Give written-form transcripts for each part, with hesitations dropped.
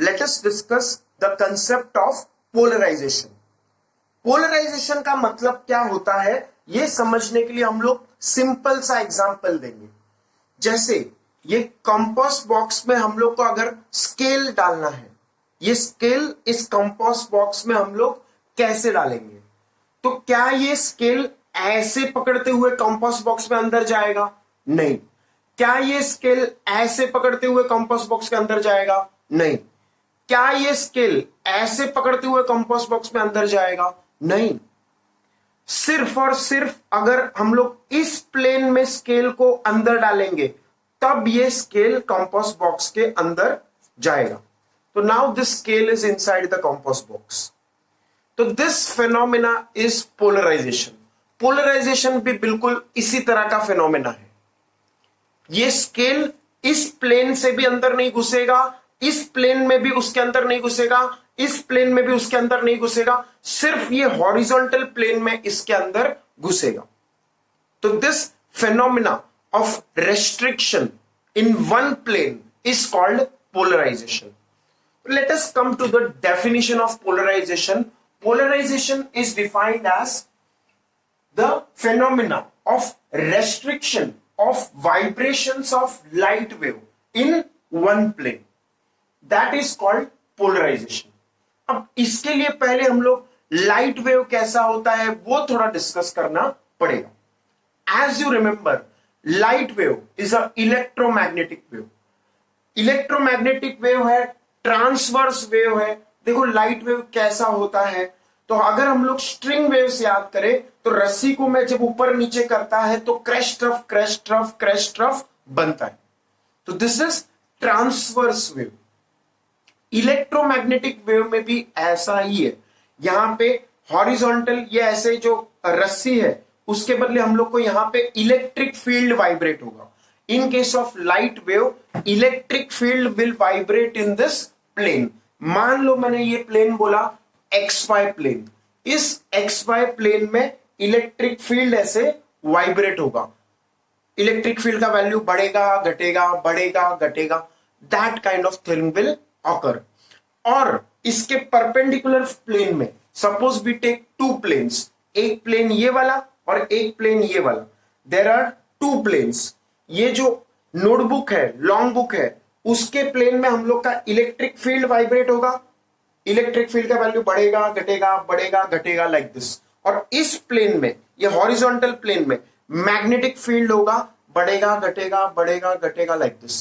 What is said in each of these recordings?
let us discuss the concept of polarization. Polarization का मतलब क्या होता है, ये समझने के लिए हम लोग सिंपल सा एग्जांपल देंगे. जैसे ये कंपास बॉक्स में हम लोग को अगर स्केल डालना है, ये स्केल इस कंपास बॉक्स में हम लोग कैसे डालेंगे? तो क्या ये स्केल ऐसे पकड़ते हुए कंपास बॉक्स में अंदर जाएगा? नहीं. क्या ये स्केल ऐसे पकड़ते हुए कंपास बॉक्स के अंदर जाएगा? नहीं. क्या ये स्केल ऐसे पकड़ते हुए कंपास बॉक्स में अंदर जाएगा? नहीं. सिर्फ और सिर्फ अगर हम लोग इस प्लेन में स्केल को अंदर डालेंगे तब ये स्केल कंपास बॉक्स के अंदर जाएगा. तो now this scale is inside the compass box. तो this phenomena is polarisation. Polarisation भी बिल्कुल इसी तरह का फेनोमेना है. ये स्केल इस प्लेन से भी अंदर नहीं घुसेगा, इस प्लेन में भी उसके अंदर नहीं घुसेगा, इस प्लेन में भी उसके अंदर नहीं घुसेगा, सिर्फ ये हॉरिजॉन्टल प्लेन में इसके अंदर घुसेगा. तो this phenomena of restriction in one plane is called polarization. Let us come to the definition of polarization. Polarization is defined as the phenomena of restriction of vibrations of light wave in one plane. That is called polarization. अब इसके लिए पहले हम लोग light wave कैसा होता है वो थोड़ा डिस्कस करना पड़ेगा. As you remember, light wave is a electromagnetic wave. Electromagnetic wave है, ट्रांसवर्स वेव है. देखो लाइट वेव कैसा होता है, तो अगर हम लोग स्ट्रिंग वेव से याद करें तो रस्सी को मैं जब ऊपर नीचे करता है तो crash trough crash trough crash trough बनता है. तो this is transverse wave. Electromagnetic wave में भी ऐसा ही है. यहां पे हॉरिजॉन्टल ये ऐसे जो रस्सी है उसके बदले हम लोग को यहां पे इलेक्ट्रिक फील्ड वाइब्रेट होगा. In case of light wave, electric field will vibrate in this plane. मान लो मैंने ये प्लेन बोला XY प्लेन. इस XY प्लेन में इलेक्ट्रिक फील्ड ऐसे वाइब्रेट होगा. इलेक्ट्रिक फील्ड का वैल्यू बढ़ेगा घटेगा बढ़ेगा घटेगा. That kind of thing will occur. और इसके परपेंडिकुलर प्लेन में suppose we take two planes, एक प्लेन ये वाला और एक प्लेन ये वाला. There are two planes. ये जो नोटबुक है, लॉन्ग बुक है, उसके प्लेन में हम लोग का इलेक्ट्रिक फील्ड वाइब्रेट होगा. इलेक्ट्रिक फील्ड का वैल्यू बढ़ेगा घटेगा लाइक दिस. और इस प्लेन में, ये हॉरिजॉन्टल प्लेन में मैग्नेटिक फील्ड होगा, बढ़ेगा घटेगा like this.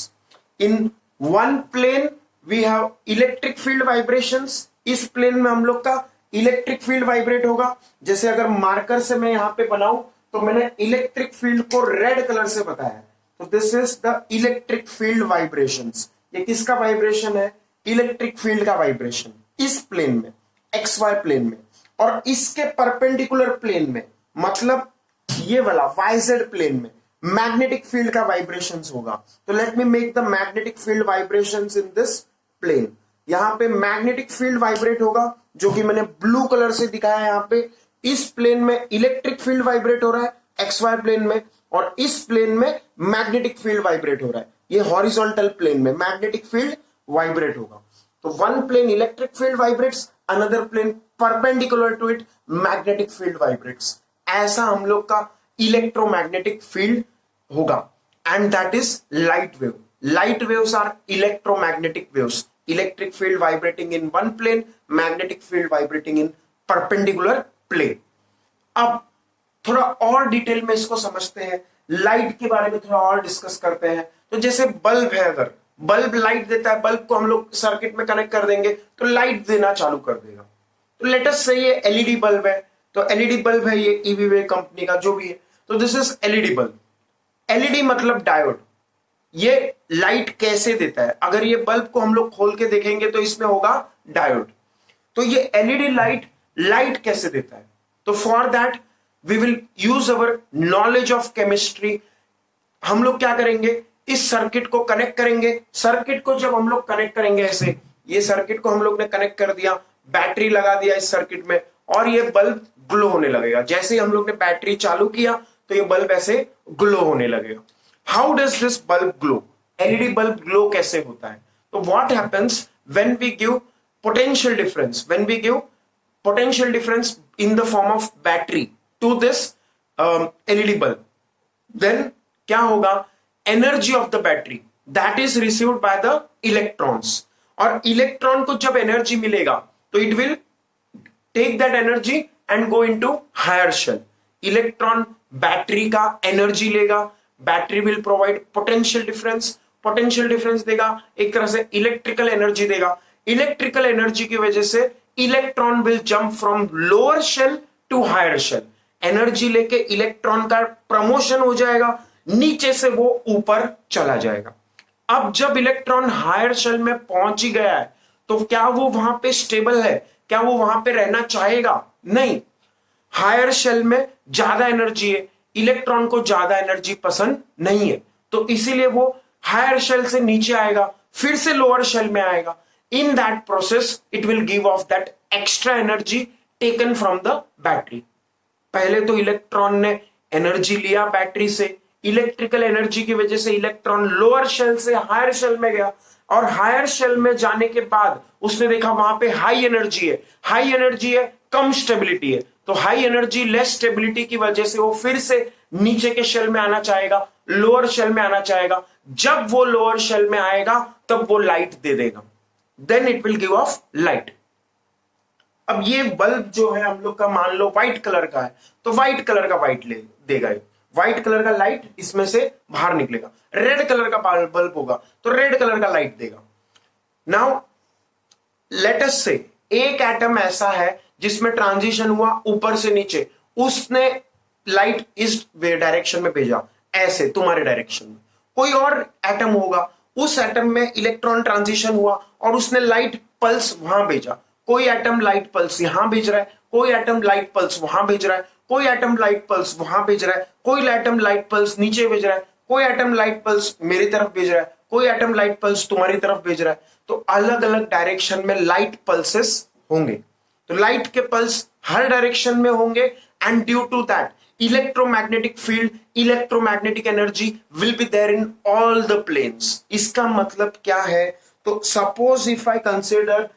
In one plane we have electric field vibrations. इस प्लेन में हम लोग का इलेक्ट्रिक फील्ड वाइब्रेट होगा. जैसे अगर मार्कर से मैं यहां पे बनाऊं तो मैंने इलेक्ट्रिक फील्ड को रेड कलर से बताया. तो this is the electric field vibrations. ये किसका वाइब्रेशन है? इलेक्ट्रिक फील्ड का वाइब्रेशन इस प्लेन में, XY प्लेन में. और इसके परपेंडिकुलर प्लेन में, मतलब ये वाला YZ प्लेन में मैग्नेटिक फील्ड का वाइब्रेशंस होगा. तो let me make the magnetic field vibrations in this plane. यहां पे मैग्नेटिक फील्ड वाइब्रेट होगा जो कि मैंने ब्लू कलर से दिखाया. यहां पे इस प्लेन में इलेक्ट्रिक फील्ड वाइब्रेट हो रहा है XY प्लेन में, और इस प्लेन में मैग्नेटिक फील्ड वाइब्रेट हो रहा है. ये हॉरिजॉन्टल प्लेन में मैग्नेटिक फील्ड वाइब्रेट होगा. तो one plane electric field vibrates, another plane perpendicular to it magnetic field vibrates. ऐसा हम लोग का इलेक्ट्रोमैग्नेटिक फील्ड होगा. And that is light wave. Light waves are electromagnetic waves. Electric field vibrating in one plane, magnetic field vibrating in perpendicular plane. अब थोड़ा और detail में इसको समझते हैं, लाइट के बारे में थोड़ा और डिस्कस करते हैं. तो जैसे बल्ब है, अगर बल्ब लाइट देता है, बल्ब को हम लोग सर्किट में कनेक्ट कर देंगे तो लाइट देना चालू कर देगा. तो लेट अस से ये एलईडी बल्ब है, तो एलईडी बल्ब है ये ईवीवे कंपनी का जो भी है. तो this is LED bulb. LED मतलब डायोड. ये लाइट कैसे देता है? अगर ये बल्ब को हम लोग खोल के देखेंगे तो इसमें होगा डायोड. तो ये एलईडी लाइट कैसे देता है? तो for that we will use our knowledge of chemistry. हम लोग क्या करेंगे, इस सर्किट को कनेक्ट करेंगे. सर्किट को जब हम लोग कनेक्ट करेंगे ऐसे, ये सर्किट को हम लोग ने कनेक्ट कर दिया, बैटरी लगा दिया इस सर्किट में, और ये बल्ब ग्लो होने लगेगा. जैसे ही हम लोग ने बैटरी चालू किया तो ये बल्ब ऐसे ग्लो होने लगेगा. How does this bulb glow? LED bulb glow कैसे होता है? तो what happens when we give potential difference in the form of battery to this LED bulb, then क्या होगा, energy of the battery that is received by the electrons, और electron को जब energy मिलेगा तो it will take that energy and go into higher shell. Electron battery का energy लेगा, battery will provide potential difference देगा, एक तरह से इलेक्ट्रिकल एनर्जी देगा। इलेक्ट्रिकल एनर्जी की वजह से electron will jump from lower shell to higher shell. Energy लेके इलेक्ट्रॉन का प्रमोशन हो जाएगा, नीचे से वो ऊपर चला जाएगा। अब जब इलेक्ट्रॉन हायर शेल में पहुंच ही गया है तो क्या वो वहां पे स्टेबल है, क्या वो वहां पे रहना चाहेगा? नहीं। हायर शेल में ज्यादा एनर्जी है, इलेक्ट्रॉन को ज्यादा एनर्जी पसंद नहीं है, तो इसीलिए वो हायर शेल से नीचे आएगा, फिर से लोअर शेल में आएगा। In that process it will give of that extra energy taken from the battery. पहले तो इलेक्ट्रॉन ने एनर्जी लिया बैटरी से, इलेक्ट्रिकल एनर्जी की वजह से इलेक्ट्रॉन लोअर शेल से हायर शेल में गया, और हायर शेल में जाने के बाद उसने देखा वहां पे हाई एनर्जी है, कम स्टेबिलिटी है, तो हाई एनर्जी लेस स्टेबिलिटी की वजह से वो फिर से नीचे के शेल में आना चाहेगा, लोअर शेल में आना चाहेगा। जब वो लोअर शेल में आएगा तब वो लाइट दे देगा, then it will give off light. अब ये बल्ब जो है हम लोग का मान लो व्हाइट कलर का है, तो व्हाइट कलर का व्हाइट ले देगा, व्हाइट कलर का लाइट इसमें से बाहर निकलेगा। रेड कलर का बल्ब होगा तो रेड कलर का लाइट देगा। नाउ लेट अस से एक एटम ऐसा है जिसमें ट्रांजिशन हुआ ऊपर से नीचे, उसने लाइट इस डायरेक्शन में भेजा, ऐसे तुम्हारे डायरेक्शन में। कोई और एटम होगा, उस एटम में इलेक्ट्रॉन ट्रांजिशन हुआ और उसने लाइट पल्स वहां भेजा। कोई एटम लाइट पल्स यहां भेज रहा है, कोई एटम लाइट पल्स वहां भेज रहा है, कोई एटम लाइट पल्स वहां भेज रहा है, कोई एटम लाइट पल्स नीचे भेज रहा है, कोई एटम लाइट पल्स मेरी तरफ भेज रहा है, कोई एटम लाइट पल्स तुम्हारी तरफ भेज रहा है। तो अलग अलग डायरेक्शन में लाइट पल्सेस होंगे, तो लाइट के पल्स हर डायरेक्शन में होंगे, and due to that electromagnetic field, electromagnetic energy will be there in all the planes. इसका मतलब क्या है, तो suppose if I consider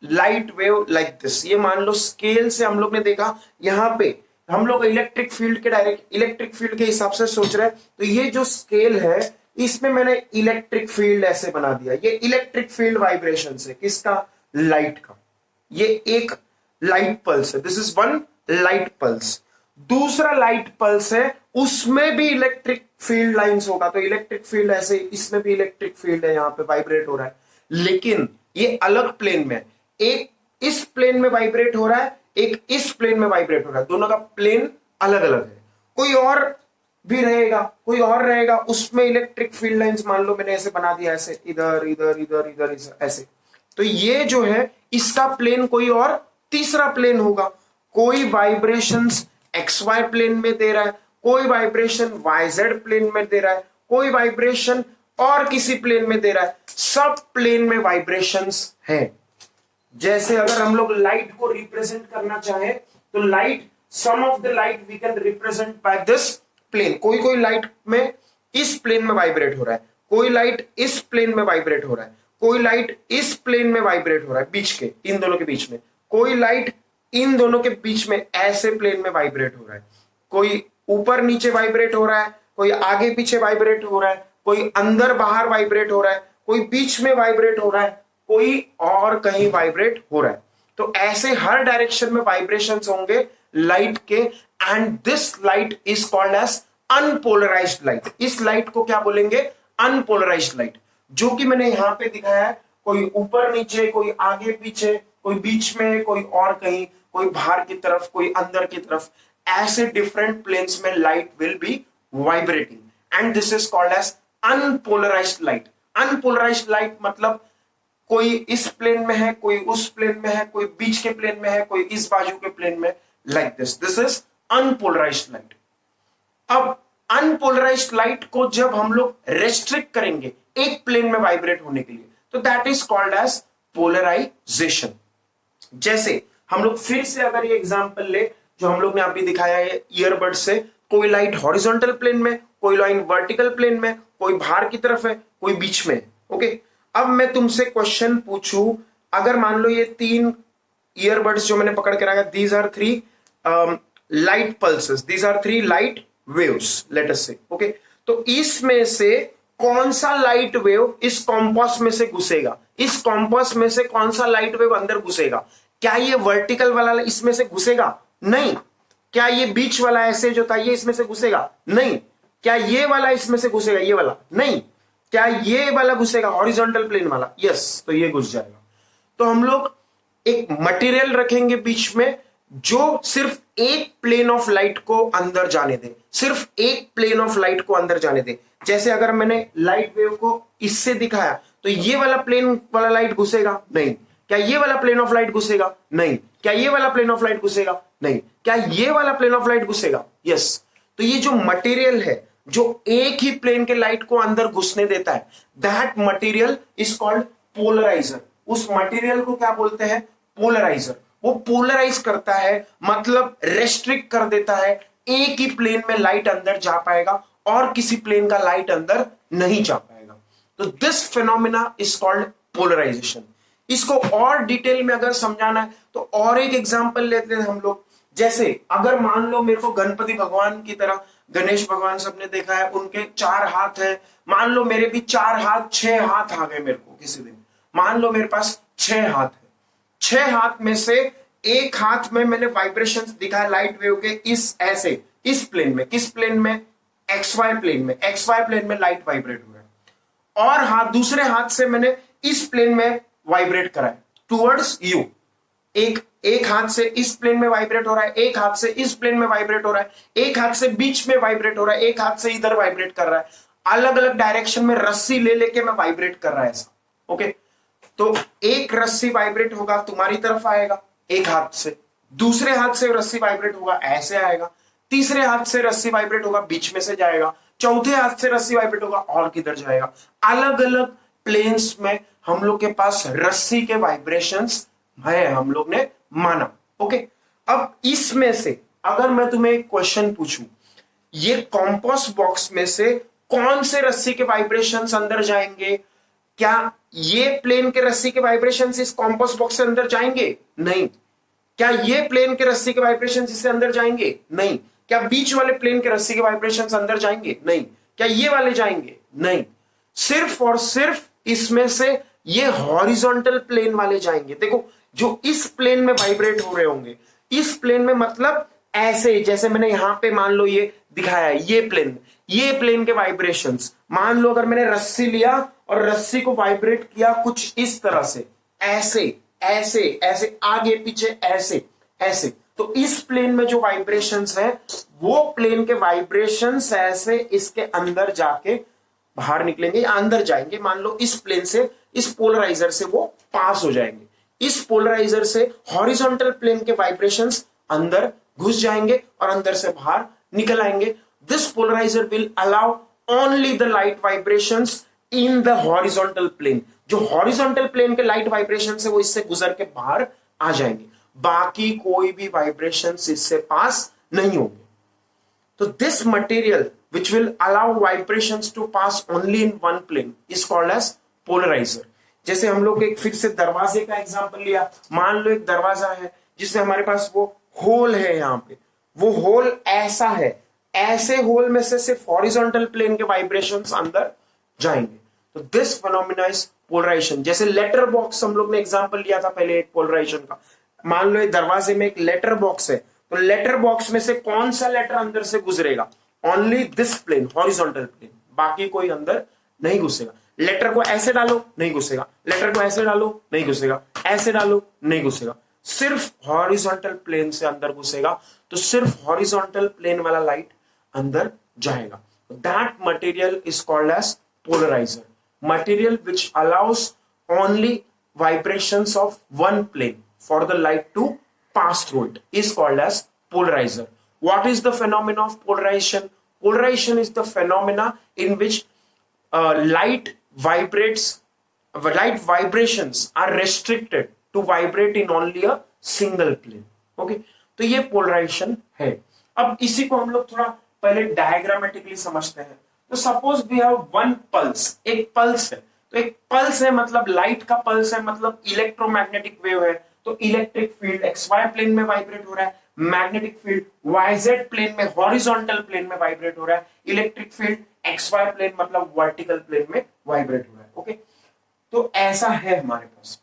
light wave like this, ये मान लो स्केल से हम लोग ने देखा, यहां पे हम लोग इलेक्ट्रिक फील्ड के हिसाब से सोच रहे हैं, तो ये जो स्केल है इसमें मैंने इलेक्ट्रिक फील्ड ऐसे बना दिया। ये इलेक्ट्रिक फील्ड वाइब्रेशन है, किसका? लाइट का। ये एक लाइट पल्स है, this is one light pulse. दूसरा लाइट पल्स है, उसमें भी इलेक्ट्रिक फील्ड लाइंस होगा, तो इलेक्ट्रिक फील्ड ऐसे, इसमें भी इलेक्ट्रिक फील्ड है, यहां पे वाइब्रेट हो रहा है, लेकिन ये अलग प्लेन में, एक इस प्लेन में वाइब्रेट हो रहा है, एक इस प्लेन में वाइब्रेट हो रहा है, दोनों का प्लेन अलग अलग है। कोई और भी रहेगा, कोई और रहेगा, उसमें इलेक्ट्रिक फील्ड लाइंस मान लो मैंने ऐसे बना दिया, ऐसे इधर इधर इधर इधर ऐसे, तो ये जो है इसका प्लेन कोई और तीसरा प्लेन होगा। कोई वाइब्रेशंस XY प्लेन में दे रहा है, कोई वाइब्रेशन YZ प्लेन में दे रहा है, कोई वाइब्रेशन और किसी प्लेन में दे रहा है, सब प्लेन में वाइब्रेशंस हैं। जैसे अगर हम लोग लाइट को रिप्रेजेंट करना चाहे तो light, some of the light we can represent by this plane. कोई कोई लाइट में इस प्लेन में वाइब्रेट हो रहा है, कोई लाइट इस प्लेन में वाइब्रेट हो रहा है, कोई लाइट इस प्लेन में वाइब्रेट हो रहा है, बीच के, इन दोनों के बीच में, कोई लाइट इन दोनों के बीच में ऐसे प्लेन में वाइब्रेट हो रहा है, कोई ऊपर नीचे वाइब्रेट हो रहा है, कोई आगे पीछे वाइब्रेट हो रहा है, कोई अंदर बाहर वाइब्रेट हो रहा है, कोई बीच में वाइब्रेट हो रहा है, कोई और कहीं वाइब्रेट हो रहा है। तो ऐसे हर डायरेक्शन में वाइब्रेशंस होंगे लाइट के, and this light is called as unpolarized light. इस लाइट को क्या बोलेंगे? Unpolarized light. जो कि मैंने यहां पे दिखाया है, कोई ऊपर नीचे, कोई आगे पीछे, कोई बीच में, कोई और कहीं, कोई बाहर की तरफ, कोई अंदर की तरफ, ऐसे डिफरेंट प्लेन्स में light will be vibrating, and this is called as unpolarized light. Unpolarized light मतलब कोई इस प्लेन में है, कोई उस प्लेन में है, कोई बीच के प्लेन में है, कोई इस बाजू के प्लेन में, like this is unpolarised light. अब अनपोलराइज्ड लाइट को जब हम लोग रेस्ट्रिक्ट करेंगे एक प्लेन में वाइब्रेट होने के लिए, तो that is called as polarization. जैसे हम लोग फिर से अगर ये एग्जांपल ले जो हम लोग ने अभी दिखाया है ईयरबड से, कोई लाइट हॉरिजॉन्टल प्लेन में, कोई लाइन वर्टिकल प्लेन में, कोई बाहर की तरफ है, कोई बीच में है। ओके, अब मैं तुमसे क्वेश्चन पूछूं, अगर मान लो ये 3 ईयरबड्स जो मैंने पकड़ के रखा, these are 3 light pulses, these are 3 light waves, let us say, okay. तो इसमें से कौन सा लाइट वेव इस कॉम्पास में से घुसेगा, इस कॉम्पास में से कौन सा लाइट वेव अंदर घुसेगा? क्या ये वर्टिकल वाला इसमें से घुसेगा? नहीं। क्या ये बीच वाला ऐसे जो था ये इसमें से घुसेगा? नहीं। क्या ये वाला इसमें से घुसेगा? ये वाला? नहीं। क्या ये वाला घुसेगा, हॉरिजॉन्टल प्लेन वाला? यस, तो ये घुस जाएगा। तो हम लोग एक मटेरियल रखेंगे बीच में जो सिर्फ एक प्लेन ऑफ लाइट को अंदर जाने दे, सिर्फ एक प्लेन ऑफ लाइट को अंदर जाने दे। जैसे अगर मैंने लाइट वेव को इससे दिखाया तो ये वाला प्लेन वाला लाइट घुसेगा? नहीं। क्या ये वाला प्लेन ऑफ लाइट घुसेगा? नहीं। क्या ये वाला प्लेन ऑफ लाइट घुसेगा? नहीं। क्या ये वाला प्लेन ऑफ लाइट घुसेगा? यस। तो ये जो मटेरियल है जो एक ही प्लेन के लाइट को अंदर घुसने देता है, that material is called polarizer. उस मटेरियल को क्या बोलते हैं? पोलराइजर। वो पोलराइज करता है, मतलब रेस्ट्रिक्ट कर देता है, एक ही प्लेन में लाइट अंदर जा पाएगा और किसी प्लेन का लाइट अंदर नहीं जा पाएगा। तो this phenomena is called polarization. इसको और डिटेल में अगर समझाना है तो और एक एग्जांपल लेते हैं हम लोग। जैसे अगर मान लो मेरे को गणपति भगवान की तरह, गणेश भगवान सबने देखा है उनके 4 हाथ हैं, मान लो मेरे भी 4 हाथ, 6 हाथ आ गए मेरे को किसी दिन, मान लो मेरे पास 6 हाथ है। 6 हाथ में से एक हाथ में मैंने वाइब्रेशंस दिखाया लाइट वेव के, इस ऐसे इस प्लेन में, किस प्लेन में? XY प्लेन में। XY प्लेन में लाइट वाइब्रेट हुआ है। और हाथ, दूसरे हाथ से मैंने इस प्लेन में वाइब्रेट करा है टुवर्ड्स यू। एक हाथ से इस प्लेन में वाइब्रेट हो रहा है, एक हाथ से इस प्लेन में वाइब्रेट हो रहा है, एक हाथ से बीच में वाइब्रेट हो रहा है, एक हाथ से इधर वाइब्रेट कर रहा है। अलग अलग डायरेक्शन में रस्सी ले लेके मैं वाइब्रेट कर रहा है ऐसा, ओके। तो एक रस्सी वाइब्रेट होगा तुम्हारी तरफ आएगा एक हाथ से, दूसरे हाथ से रस्सी वाइब्रेट होगा ऐसे आएगा, तीसरे हाथ से रस्सी वाइब्रेट होगा बीच में से जाएगा, चौथे हाथ से रस्सी वाइब्रेट होगा और किधर जाएगा। अलग अलग प्लेन्स में हम लोग के पास रस्सी के वाइब्रेशंस है, हम लोग ने माना, ओके। अब इसमें से अगर मैं तुम्हें एक क्वेश्चन पूछूं, ये कॉम्पास बॉक्स में से कौन से रस्सी के वाइब्रेशंस अंदर जाएंगे? क्या ये प्लेन के रस्सी के वाइब्रेशंस इस कॉम्पास बॉक्स से अंदर जाएंगे? नहीं। क्या ये प्लेन के रस्सी के वाइब्रेशंस इससे अंदर जाएंगे? नहीं। क्या बीच वाले प्लेन के रस्सी के वाइब्रेशंस अंदर जाएंगे? नहीं। क्या ये वाले जाएंगे? नहीं। सिर्फ और सिर्फ इसमें से ये हॉरिजॉन्टल प्लेन वाले जाएंगे। देखो, जो इस प्लेन में वाइब्रेट हो रहे होंगे, इस प्लेन में मतलब ऐसे, जैसे मैंने यहां पे मान लो ये दिखाया है, ये प्लेन के वाइब्रेशंस, मान लो अगर मैंने रस्सी लिया और रस्सी को वाइब्रेट किया कुछ इस तरह से, ऐसे ऐसे ऐसे, आगे पीछे ऐसे ऐसे, तो इस प्लेन में जो वाइब्रेशंस है वो प्लेन के वाइब्रेशंस ऐसे इसके अंदर जाके बाहर निकलेंगे या अंदर जाएंगे। मान लो इस प्लेन से, इस पोलराइजर से वो पास हो जाएंगे, इस पोलराइजर से हॉरिजॉन्टल प्लेन के वाइब्रेशंस अंदर घुस जाएंगे और अंदर से बाहर निकल आएंगे। This polarizer will allow only the light vibrations in the horizontal plane. जो हॉरिजॉन्टल प्लेन के लाइट वाइब्रेशंस है वो इससे गुजर के बाहर आ जाएंगे, बाकी कोई भी वाइब्रेशंस इससे पास नहीं होंगे। तो this material which will allow vibrations to pass only in one plane is called as polarizer। जैसे हम लोग एक फिर से दरवाजे का एग्जांपल लिया, मान लो एक दरवाजा है जिसमें हमारे पास वो होल है, यहाँ पे वो होल ऐसा है, ऐसे होल में से सिर्फ हॉरिजॉन्टल प्लेन के वाइब्रेशंस अंदर जाएंगे। तो दिस फिनोमिना इज पोलराइजेशन। जैसे लेटर बॉक्स हम लोग ने एग्जांपल लिया था पहले एक पोलराइजेशन का, मान लो एक दरवाजे में एक लेटर बॉक्स है, तो लेटर बॉक्स में से कौन सा लेटर अंदर से गुजरेगा? Only this plane, horizontal plane, बाकी कोई अंदर नहीं घुसेगा। लेटर को ऐसे डालो नहीं घुसेगा, लेटर को ऐसे डालो नहीं घुसेगा, ऐसे डालो नहीं घुसेगा, सिर्फ हॉरिजॉन्टल प्लेन से अंदर घुसेगा। तो सिर्फ हॉरिजॉन्टल प्लेन वाला लाइट अंदर जाएगा। That material is called as polarizer. Material which allows only vibrations of one plane for the light to pass through it is called as polarizer. What is the phenomena of polarization? Polarization is the phenomena in which light vibrations are restricted to vibrate in only a single plane. Okay, तो ये polarization है। अब इसी को हम लोग थोड़ा पहले डायग्रामेटिकली समझते हैं। तो suppose we have one pulse, एक पल्स है, तो एक पल्स है मतलब लाइट का पल्स है मतलब इलेक्ट्रोमैग्नेटिक वेव है, तो इलेक्ट्रिक फील्ड XY प्लेन में वाइब्रेट हो रहा है, मैग्नेटिक फील्ड YZ प्लेन में हॉरिजॉन्टल प्लेन में वाइब्रेट हो रहा है, इलेक्ट्रिक फील्ड XY प्लेन मतलब वर्टिकल प्लेन में वाइब्रेट हो रहा है। ओके, तो ऐसा है हमारे पास।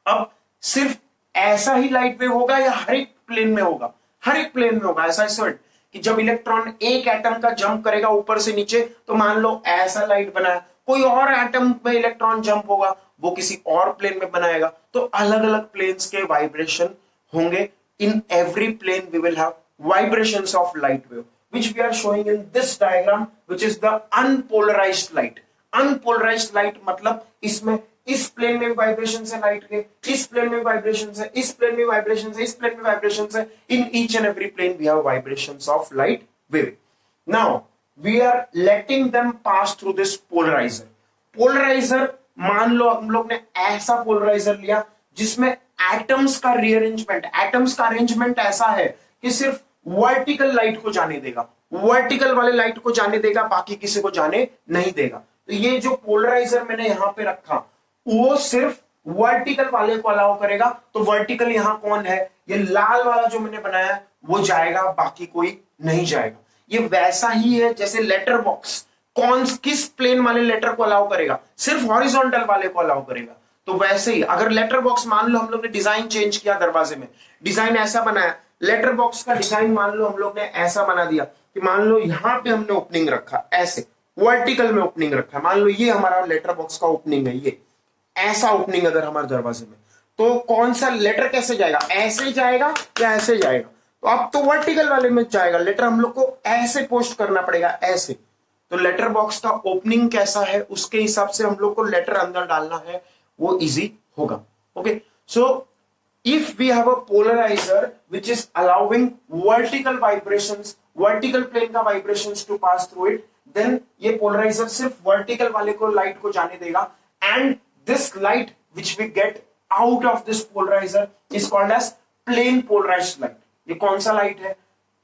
अब सिर्फ ऐसा ही लाइट वेव होगा या हर एक प्लेन में होगा? हर एक प्लेन में होगा। ऐसा सॉल्ट कि जब इलेक्ट्रॉन एक एटम का जंप करेगा ऊपर से नीचे, तो मान लो ऐसा लाइट बनाया, कोई और एटम में इलेक्ट्रॉन जंप होगा, वो किसी और प्लेन में बनाएगा, तो अलग अलग प्लेन्स के वाइब्रेशन होंगे। In every plane we will have vibrations of light wave which we are showing in this diagram, which is the unpolarized light. Unpolarized light मतलब इसमें इस प्लेन में वाइब्रेशन है लाइट के, इस प्लेन में वाइब्रेशन है, इस प्लेन में वाइब्रेशन है, इस प्लेन में वाइब्रेशन है। In each and every plane we have vibrations of light wave. Now we are letting them pass through this polarizer. Polarizer मान लो हम लोग ने ऐसा पोलराइजर लिया जिसमें एटम्स का रीअरेंजमेंट, एटम्स का अरेंजमेंट ऐसा है कि सिर्फ वर्टिकल लाइट को जाने देगा, वर्टिकल वाले लाइट को जाने देगा, बाकी किसी को जाने नहीं देगा। तो ये जो पोलराइजर मैंने यहां पे रखा वो सिर्फ वर्टिकल वाले को अलाउ करेगा। तो वर्टिकल यहां कौन है? ये लाल वाला जो मैंने बनाया वो जाएगा, बाकी कोई नहीं जाएगा। ये वैसा ही है जैसे लेटर बॉक्स, कौन किस प्लेन वाले लेटर को अलाउ करेगा? सिर्फ हॉरिजॉन्टल वाले को अलाउ करेगा। तो वैसे ही अगर लेटर बॉक्स मान लो हम लोग ने डिजाइन चेंज किया, दरवाजे में डिजाइन ऐसा बनाया, लेटर बॉक्स का डिजाइन मान लो हम लोग ने ऐसा बना दिया कि मान लो यहां पे हमने ओपनिंग रखा, ऐसे वर्टिकल में ओपनिंग रखा, मान लो ये हमारा लेटर बॉक्स का ओपनिंग है, ये ऐसा ओपनिंग अगर हमारे दरवाजे में, तो कौन सा लेटर कैसे जाएगा? ऐसे जाएगा या ऐसे जाएगा? तो अब तो वर्टिकल वाले में जाएगा लेटर, हम लोग को ऐसे पोस्ट करना पड़ेगा, ऐसे। तो लेटर बॉक्स का ओपनिंग कैसा है उसके हिसाब से हम लोग को लेटर अंदर डालना है, वो इजी होगा। Okay, so if we have a polarizer which is allowing vertical vibrations, vertical plane का vibrations to pass through it, then ये polarizer सिर्फ vertical वाले को light को जाने देगा, and this light which we get out of this polarizer is called as plane polarized light। ये कौन सा लाइट है?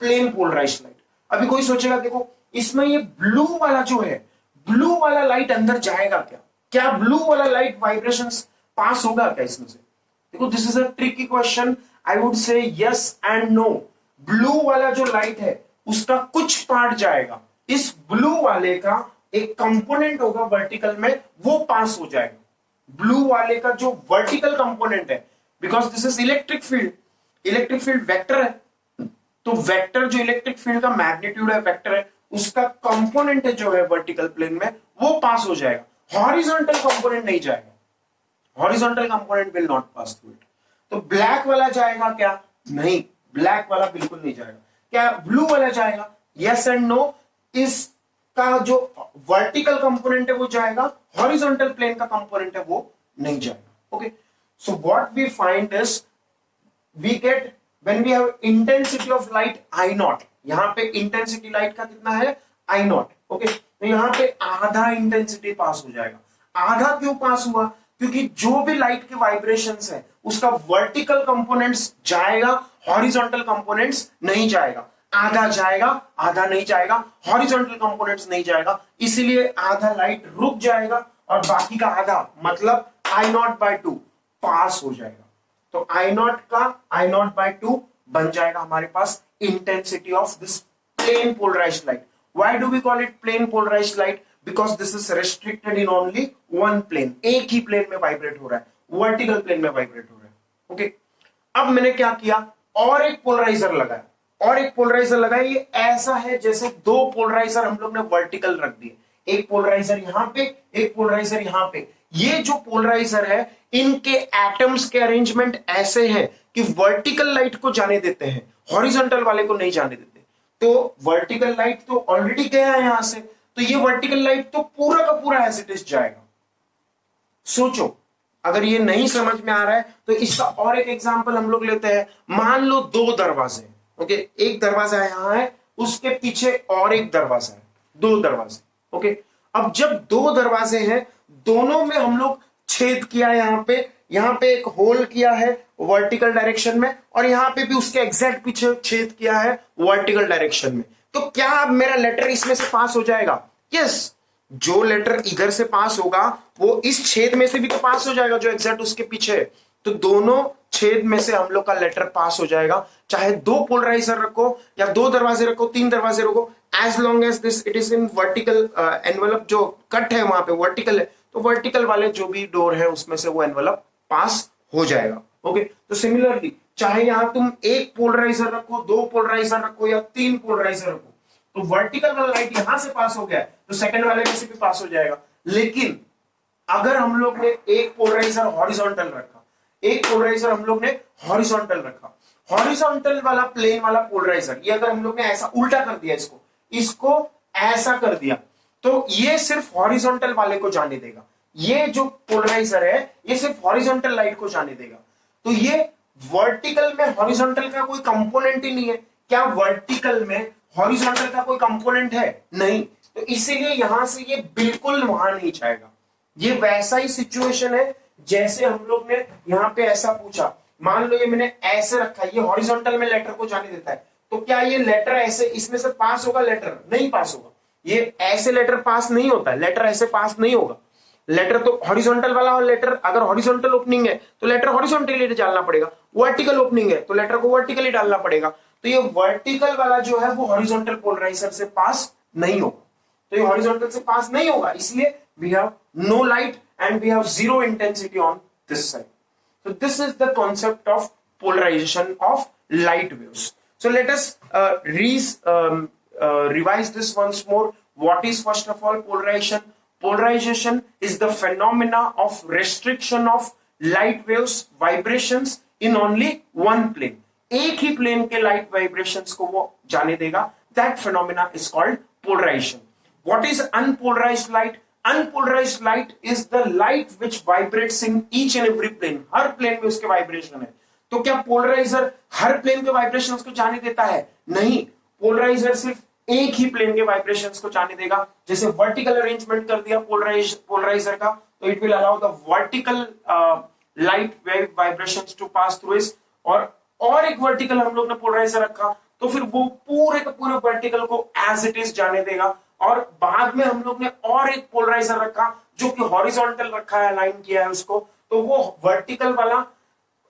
plane polarized light। अभी कोई सोचेगा देखो इसमें ये ब्लू वाला जो है, ब्लू वाला लाइट अंदर जाएगा क्या? क्या ब्लू वाला लाइट वाइब्रेशंस पास होगा क्या इसमें से? देखो this is a tricky question, I would say yes and no. Blue वाला जो लाइट है उसका कुछ पार्ट जाएगा, इस ब्लू वाले का एक कंपोनेंट होगा वर्टिकल में, वो पास हो जाएगा। ब्लू वाले का जो वर्टिकल कंपोनेंट है, because this is electric field, electric field vector है, तो वेक्टर जो इलेक्ट्रिक फील्ड का मैग्नीट्यूड है, वेक्टर है, उसका कंपोनेंट है जो है वर्टिकल प्लेन में, वो पास हो जाएगा। हॉरिजॉन्टल कंपोनेंट नहीं जाएगा, horizontal component will not pass through it. तो ब्लैक वाला जाएगा क्या? नहीं, ब्लैक वाला बिल्कुल नहीं जाएगा। क्या ब्लू वाला जाएगा? Yes and no. इसका जो वर्टिकल कंपोनेंट है वो जाएगा, हॉरिजॉन्टल प्लेन का कंपोनेंट है वो नहीं जाएगा। Okay, so what we find is we get when we have intensity of light I naught, यहां पे इंटेंसिटी लाइट का कितना है? आई नॉट। ओके, तो यहां पे आधा इंटेंसिटी पास हो जाएगा। आधा क्यों पास हुआ? क्योंकि जो भी लाइट के वाइब्रेशंस है उसका वर्टिकल कंपोनेंट्स जाएगा, हॉरिजॉन्टल कंपोनेंट्स नहीं जाएगा। आधा जाएगा, आधा नहीं जाएगा, हॉरिजॉन्टल कंपोनेंट्स नहीं जाएगा, इसीलिए आधा लाइट रुक जाएगा और बाकी का आधा मतलब आई नॉट बाय 2 पास हो जाएगा। तो आई नॉट का आई नॉट बाय 2 बन जाएगा हमारे पास intensity of this plane polarised light. Why do we call it plane polarised light? Because this is restricted in only one plane, एक ही प्लेन में वाइब्रेट हो रहा है, वर्टिकल प्लेन में वाइब्रेट हो रहा है। ओके, अब मैंने क्या किया, और एक पोलराइजर लगाया, और एक पोलराइजर लगाया। ये ऐसा है जैसे दो पोलराइजर हम लोग ने वर्टिकल रख दिए, एक पोलराइजर यहां पे, एक पोलराइजर यहां पे। ये जो पोलराइजर है इनके एटम्स के अरेंजमेंट ऐसे हैं कि वर्टिकल लाइट को जाने देते हैं, हॉरिजॉन्टल वाले को नहीं जाने देते। तो वर्टिकल लाइट तो ऑलरेडी गया है यहां से, तो ये वर्टिकल लाइट तो पूरा का पूरा एज इट इज जाएगा। सोचो, अगर ये नहीं समझ में आ रहा है तो इसका और एक एग्जांपल हम लोग लेते हैं। मान लो दो दरवाजे, ओके, एक दरवाजा यहां है, उसके पीछे और एक दरवाजा है, दो दरवाजे। ओके, अब जब दो दरवाजे हैं, दोनों में हम लोग छेद किया, यहां पे एक होल किया है वर्टिकल डायरेक्शन में, और यहां पे भी उसके एग्जैक्ट पीछे छेद किया है वर्टिकल डायरेक्शन में। तो क्या अब मेरा लेटर इसमें से पास हो जाएगा? यस, जो लेटर इधर से पास होगा वो इस छेद में से भी तो पास हो जाएगा जो एग्जैक्ट उसके पीछे है, तो दोनों छेद में से हम लोग का लेटर पास हो जाएगा। चाहे दो पोलराइजर रखो या दो दरवाजे रखो, तीन दरवाजे रखो, as long as this it is in vertical envelope, जो कट है वहां पे वर्टिकल है, तो वर्टिकल वाले जो भी डोर है उसमें से वो एनवेलप पास हो जाएगा। ओके, तो सिमिलरली चाहे यहां तुम एक पोलराइजर रखो, दो पोलराइजर रखो या तीन पोलराइजर रखो, तो वर्टिकल वाला लाइट यहां से पास हो गया तो सेकंड वाले में से भी पास हो जाएगा। लेकिन अगर हम लोग ने एक पोलराइजर हॉरिजॉन्टल रखा, एक पोलराइजर हम लोग ने हॉरिजॉन्टल रखा, हॉरिजॉन्टल वाला प्लेन वाला पोलराइजर, ये अगर हम लोग ने ऐसा उल्टा कर दिया, इसको ऐसा कर दिया, तो ये सिर्फ हॉरिजॉन्टल वाले को जाने देगा। ये जो पोलराइजर है ये सिर्फ हॉरिजॉन्टल लाइट को जाने देगा। तो ये वर्टिकल में हॉरिजॉन्टल का कोई कंपोनेंट ही नहीं है। क्या वर्टिकल में हॉरिजॉन्टल का कोई कंपोनेंट है? नहीं। तो इसीलिए यहां से ये बिल्कुल वहां नहीं जाएगा। ये वैसा ही सिचुएशन है जैसे हम लोग ने यहां पे ऐसा पूछा, मान लो ये मैंने ऐसे रखा, ये हॉरिजॉन्टल में लेटर को जाने देता है, तो क्या ये लेटर ऐसे इसमें से पास होगा? लेटर नहीं पास होगा। ये ऐसे लेटर पास नहीं होता है, लेटर ऐसे पास नहीं होगा। लेटर तो हॉरिजॉन्टल वाला, और लेटर अगर हॉरिजॉन्टल ओपनिंग है तो लेटर हॉरिजॉन्टली डालना पड़ेगा, वर्टिकल ओपनिंग है तो लेटर को वर्टिकली डालना पड़ेगा। तो ये वर्टिकल वाला जो है वो हॉरिजॉन्टल पोलराइजर से पास नहीं होगा, तो ये हॉरिजॉन्टल से पास नहीं होगा, इसलिए we have no light and we have zero intensity on this side. So this is the concept of polarization of light waves. So let us revise this once more. What is first of all polarization? Polarization is the phenomena of restriction of light waves vibrations in only one plane. एक ही plane के light vibrations को वो जाने देगा. That phenomena is called polarization. What is unpolarized light? Unpolarized light is the light which vibrates in each and every plane. हर plane में उसके vibration है। तो क्या पोलराइजर हर प्लेन के वाइब्रेशंस को जाने देता है? नहीं। पोलराइजर सिर्फ एक ही प्लेन के वाइब्रेशंस को जाने देगा। जैसे वर्टिकल अरेंजमेंट कर दिया पोलराइजर का, तो it will allow the vertical light wave vibrations to pass through it, और एक वर्टिकल हम लोग ने पोलराइजर रखा तो फिर वो पूरे के पूरे वर्टिकल को एज इट इज जाने देगा। और बाद में हम लोग ने और एक पोलराइजर रखा जो कि हॉरिजॉन्टल रखा है, अलाइन किया है उसको, तो वो वर्टिकल वाला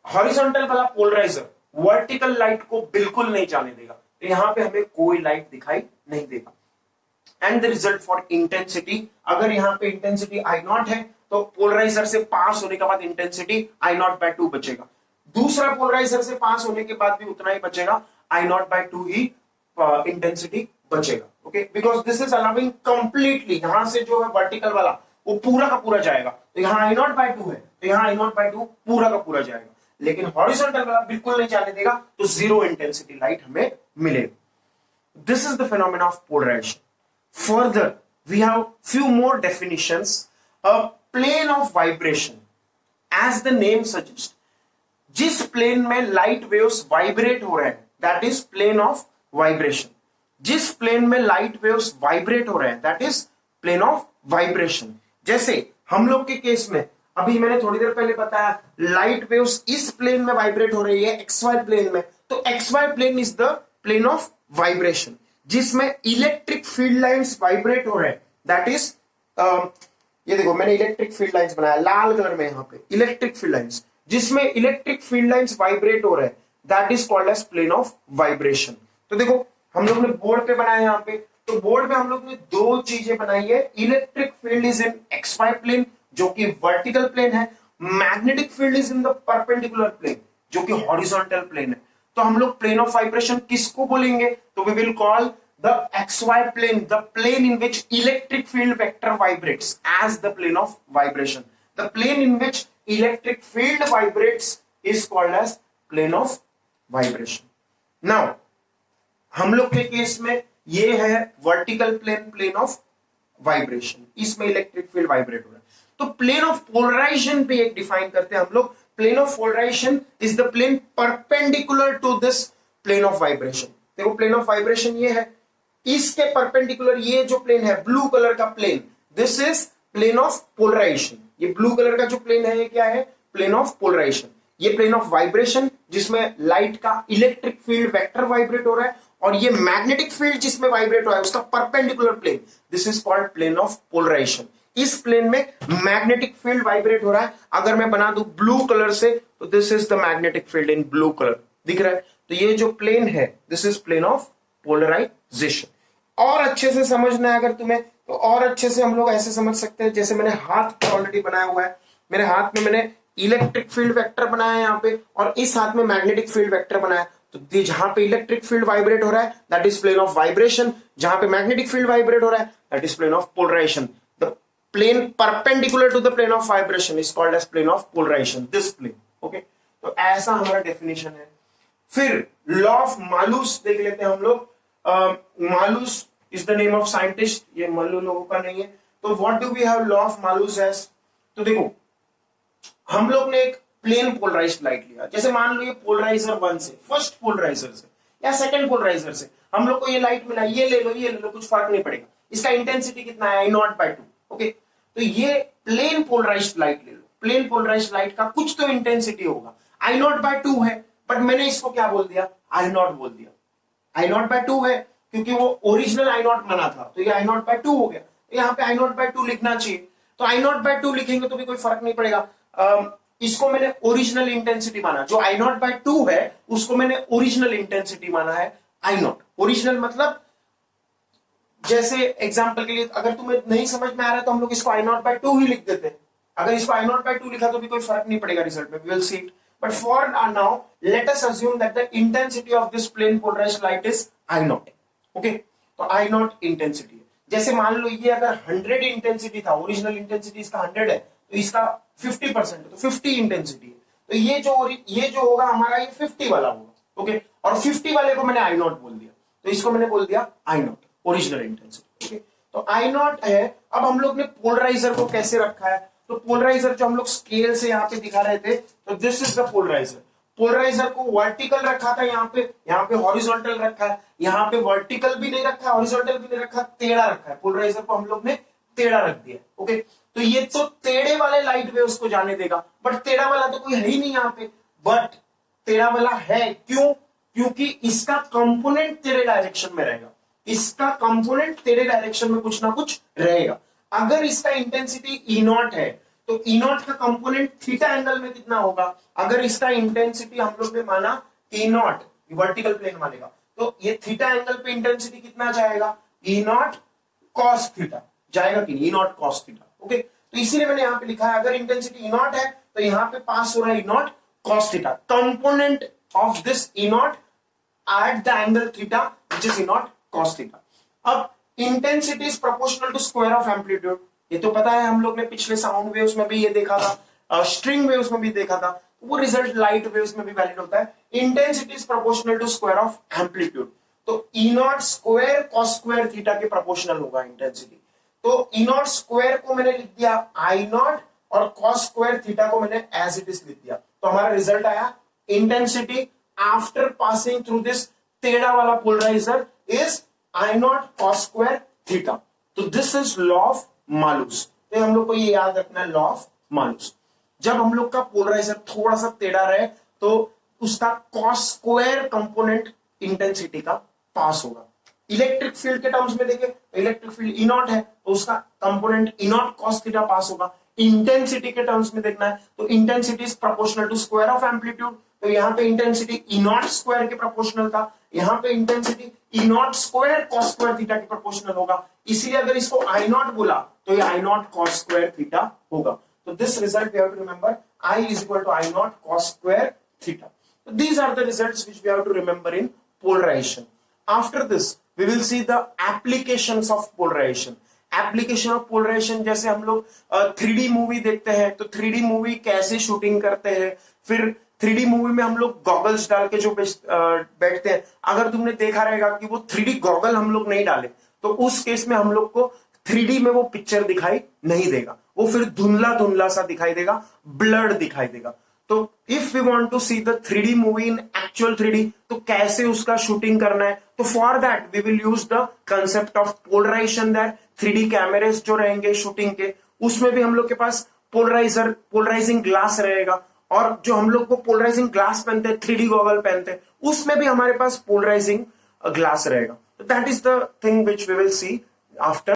हॉरिजॉन्टल वाला पोलराइजर वर्टिकल लाइट को बिल्कुल नहीं जाने देगा। तो यहां पे हमें कोई लाइट दिखाई नहीं देगा। And the result for intensity, अगर यहां पे इंटेंसिटी I0 है तो पोलराइजर से पास होने के बाद इंटेंसिटी I0/2 बचेगा। दूसरा पोलराइजर से पास होने के बाद भी उतना ही बचेगा, I0/2 ही इंटेंसिटी बचेगा। Okay, because this is allowing completely, यहां से जो है वर्टिकल वाला वो पूरा का पूरा जाएगा, तो यहां I0/2 है तो यहां I0/2 पूरा का पूरा जाएगा। लेकिन हॉरिजॉन्टल वाला बिल्कुल नहीं जाने देगा, तो जीरो इंटेंसिटी लाइट हमें मिलेगा। This is the phenomena of polarization. Further we have few more definitions. A plane of vibration, as the name suggest, जिस प्लेन में लाइट वेव्स वाइब्रेट हो रहे हैं that is plane of vibration. जिस plane में light waves vibrate हो रहे हैं that is plane of vibration. जैसे हम लोग के केस में अभी मैंने थोड़ी देर पहले बताया, लाइट वेव्स इस प्लेन में वाइब्रेट हो रही है XY प्लेन में, तो XY plane is the plane of vibration. जिसमें इलेक्ट्रिक फील्ड लाइंस वाइब्रेट हो रहे हैं दैट इज, ये देखो मैंने इलेक्ट्रिक फील्ड लाइंस बनाया लाल कलर में, यहां पे इलेक्ट्रिक फील्ड लाइंस, जिसमें इलेक्ट्रिक फील्ड लाइंस वाइब्रेट हो रहे हैं that is called as plane of vibration. तो देखो हम लोग ने बोर्ड पे बनाया यहाँ पे, तो बोर्ड पे हम लोग ने दो चीजें बनाई है। Electric field is in XY plane जो कि वर्टिकल प्लेन है, magnetic field is in the perpendicular plane जो कि हॉरिजॉन्टल प्लेन है। तो हम लोग प्लेन ऑफ वाइब्रेशन किसको बोलेंगे? तो we will call the XY plane, the plane in which electric field vector vibrates as the plane of vibration. The plane in which electric field vibrates is called as plane of vibration. Now हम लोग के case में ये है vertical plane, plane of vibration, इसमें electric field vibrate हो रहा है। तो प्लेन ऑफ पोलराइजेशन पे एक डिफाइन करते हैं हम लोग, plane of polarization is the plane perpendicular to this plane of vibration. देखो प्लेन ऑफ वाइब्रेशन ये है, इसके परपेंडिकुलर ये जो प्लेन है ब्लू कलर का plane, this is plane of polarization. ये ब्लू कलर का जो प्लेन है ये क्या है? Plane of polarization. ये प्लेन ऑफ वाइब्रेशन जिसमें लाइट का इलेक्ट्रिक फील्ड वेक्टर वाइब्रेट हो रहा है, और ये मैग्नेटिक फील्ड जिसमें वाइब्रेट हो रहा है उसका perpendicular plane, this is called plane of polarization. इस प्लेन में मैग्नेटिक फील्ड वाइब्रेट हो रहा है। अगर मैं बना दूं ब्लू कलर से तो this is the magnetic field in blue colour, दिख रहा है। तो ये जो प्लेन है this is plane of polarization. और अच्छे से समझना है अगर तुम्हें तो और अच्छे से हम लोग ऐसे समझ सकते हैं, जैसे मैंने हाथ पे ऑलरेडी बनाया हुआ है, मेरे हाथ में मैंने इलेक्ट्रिक फील्ड वेक्टर बनाया है यहाँ पे, और इस हाथ में मैग्नेटिक फील्ड वेक्टर बनाया। तो जहां पे इलेक्ट्रिक फील्ड वाइब्रेट हो रहा है that is plane of vibration, जहां पे मैग्नेटिक फील्ड वाइब्रेट हो रहा है that is plane of polarization. The plane perpendicular to the plane of vibration is called as plane of polarization, this plane. Okay, तो ऐसा हमारा डेफिनेशन है। फिर लॉ ऑफ मालूस देख लेते हैं हम लोग। Malus is the name of scientist, ये मल्लू लोगों का नहीं है। तो what do we have law of Malus as? तो देखो हम लोग ने एक प्लेन पोलराइज्ड लाइट लिया, जैसे मान लो ये पोलराइजर 1 से, फर्स्ट पोलराइजर से या सेकंड पोलराइजर से हम लोग को ये लाइट मिला, ये ले लो कुछ फर्क नहीं पड़ेगा। इसका इंटेंसिटी कितना है? I0/2। ओके, तो ये प्लेन पोलराइज्ड लाइट ले लो, प्लेन पोलराइज्ड लाइट का कुछ तो इंटेंसिटी होगा, I0/2 है, बट मैंने इसको क्या बोल दिया? I0 बोल दिया। I0/2 है क्योंकि वो ओरिजिनल I0 माना था, तो ये I0/2 हो गया। तो यहाँ पे I0/2 लिखना चाहिए, तो I0/2 लिखेंगे तो भी कोई फर्क नहीं पड़ेगा। इसको मैंने ओरिजिनल इंटेंसिटी माना, जो I0/2 है उसको मैंने ओरिजिनल इंटेंसिटी माना है I0। ओरिजिनल मतलब जैसे एग्जांपल के लिए अगर तुम्हें नहीं समझ में आ रहा है तो हम लोग इसको I0/2 ही लिख देते हैं। अगर इसको I0/2 लिखा तो भी कोई फर्क नहीं पड़ेगा रिजल्ट में, we will see it. But for now let us assume that the intensity of this plane polarised light is I0। Okay, तो I0 इंटेंसिटी है। जैसे मान लो ये अगर 100 इंटेंसिटी था, ओरिजिनल इंटेंसिटी इसका 100 है, तो इसका 50% है, तो 50 इंटेंसिटी है। तो ये जो होगा हमारा ये 50 वाला होगा। ओके, और 50 वाले को मैंने I0 बोल दिया, तो इसको मैंने बोल दिया I0 ओरिजिनल इंटेंसिटी। ओके, तो I0 है। अब हम लोग ने पोलराइजर को कैसे रखा है? तो पोलराइजर जो हम लोग स्केल से यहाँ पे दिखा रहे थे, तो this is the polarizer. Polarizer को वर्टिकल रखा था, यहाँ पे हॉरिजॉन्टल रखा है, यहाँ पे वर्टिकल भी नहीं रखा, हॉरिजॉन्टल भी नहीं रखा, टेढ़ा रखा है। पोलराइजर को हम लोग ने टेढ़ा रख दिया। ओके, तो ये तो टेढ़े वाले लाइट वेव्स को जाने देगा, बट टेढ़ा वाला तो कोई है ही नहीं यहाँ पे। बट टेढ़ा वाला है, क्यों? क्योंकि इसका कंपोनेंट टेढ़े डायरेक्शन में रहेगा, इसका कंपोनेंट टेढ़े डायरेक्शन में कुछ ना कुछ रहेगा। अगर इसका इंटेंसिटी E0 है तो E0 का कंपोनेंट थीटा एंगल में कितना होगा? अगर इसका इंटेंसिटी हम लोग ने माना E0, वर्टिकल प्लेन मानेगा, तो ये थीटा एंगल पे इंटेंसिटी कितना जाएगा? E0 cos थीटा जाएगा कि नहीं? E0 cos theta. ओके, तो इसीलिए मैंने यहाँ पे लिखा है अगर इंटेंसिटी E0 है तो यहाँ पे पास हो रहा है E0 cos theta, component of this E0 at the angle theta which is E0 cos theta. अब intensity is proportional to square of amplitude, ये तो पता है, हम लोग ने पिछले साउंड वेव्स में भी ये देखा था, स्ट्रिंग वेव्स में भी देखा था, वो रिजल्ट लाइट वेव्स में भी वैलिड होता है। Intensity is proportional to square of amplitude, तो E0 square cos square theta के प्रोपोर्शनल होगा इंटेंसिटी। तो E0 स्क्वायर को मैंने लिख दिया I0 और cos स्क्वायर थीटा को मैंने एज इट इज लिख दिया, तो हमारा रिजल्ट आया intensity after passing through this टेढ़ा वाला polariser is I0 cos square theta. तो this is law of Malus. तो हम लोग को ये याद रखना है, लॉ ऑफ मालूस। जब हम लोग का पोलराइजर थोड़ा सा टेढ़ा रहे तो उसका cos स्क्वायर कंपोनेंट इंटेंसिटी का पास होगा। इलेक्ट्रिक फील्ड के टर्म्स में देखें तो इलेक्ट्रिक फील्ड E0 है तो उसका कंपोनेंट E0 cos थीटा पास होगा। इंटेंसिटी के टर्म्स में देखना है तो intensity is proportional to square of amplitude, तो यहाँ पे इंटेंसिटी E0 स्क्वायर के प्रोपोर्शनल था, यहाँ पे intensity E0 square cos square theta के प्रोपोर्शनल होगा। इसीलिए अगर इसको I0 बोला तो ये I0 cos स्क्वायर थीटा होगा। तो this result we have to remember, I is equal to I0 cos square theta. So these are the results which we have to remember in polarization. After this we will see the applications of polarization. Application of polarization, जैसे हम लोग 3D movie देखते हैं तो 3D movie कैसे shooting करते हैं, फिर 3D मूवी में हम लोग गॉगल्स डाल के जो बैठते हैं, अगर तुमने देखा रहेगा कि वो 3D गॉगल हम लोग नहीं डाले तो उस केस में हम लोग को 3D में वो पिक्चर दिखाई नहीं देगा, वो फिर धुंधला धुंधला सा दिखाई देगा, ब्लर्ड दिखाई देगा। तो if we want to see the 3D movie in actual 3D, तो कैसे उसका शूटिंग करना है, तो for that we will use the concept of polarization. That 3D cameras जो रहेंगे शूटिंग के, उसमें भी हम लोग के पास पोलराइजिंग ग्लास रहेगा, और जो हम लोग को पोलराइजिंग ग्लास पहनते हैं, 3D गॉगल पहनते हैं, उसमें भी हमारे पास पोलराइजिंग ग्लास रहेगा. That is the thing which we will see after